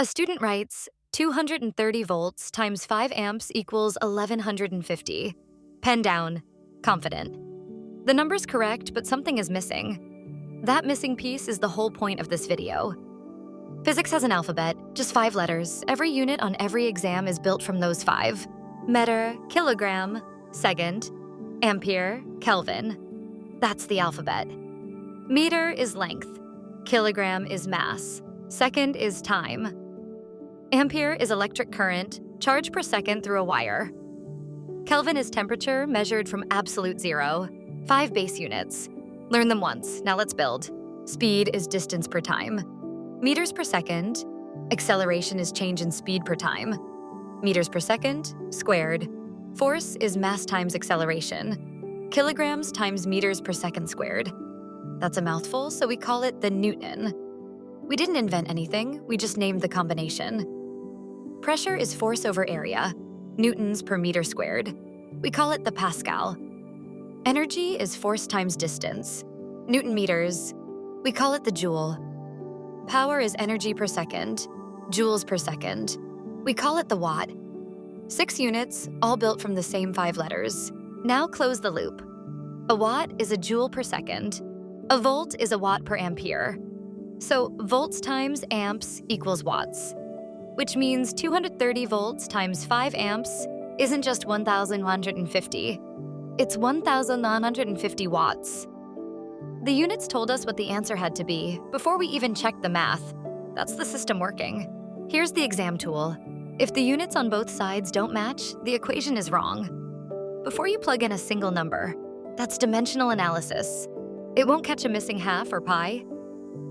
A student writes, 230 volts times 5 amps equals 1150. Pen down. Confident. The number's correct, but something is missing. That missing piece is the whole point of this video. Physics has an alphabet, just 5 letters. Every unit on every exam is built from those 5. Metre, kilogram, second, ampere, kelvin. That's the alphabet. Meter is length. Kilogram is mass. Second is time. Ampere is electric current, charge per second through a wire. Kelvin is temperature measured from absolute zero. 5 base units. Learn them once, now let's build. Speed is distance per time. Meters per second. Acceleration is change in speed per time. Meters per second, squared. Force is mass times acceleration. Kilograms times meters per second squared. That's a mouthful, so we call it the Newton. We didn't invent anything, we just named the combination. Pressure is force over area, newtons per meter squared. We call it the Pascal. Energy is force times distance, Newton meters. We call it the Joule. Power is energy per second, joules per second. We call it the watt. 6 units, all built from the same 5 letters. Now close the loop. A watt is a joule per second. A volt is a watt per ampere. So volts times amps equals watts, which means 230 volts times 5 amps isn't just 1,150. It's 1,950 watts. The units told us what the answer had to be before we even checked the math. That's the system working. Here's the exam tool. If the units on both sides don't match, the equation is wrong. Before you plug in a single number, that's dimensional analysis. It won't catch a missing half or pi,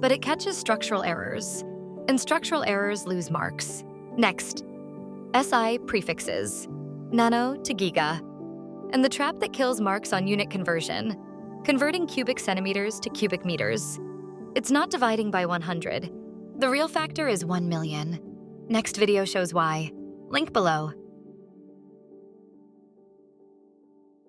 but it catches structural errors, and structural errors lose marks. Next, SI prefixes, nano to giga, and the trap that kills marks on unit conversion, converting cubic centimeters to cubic meters. It's not dividing by 100. The real factor is 1 million. Next video shows why. Link below.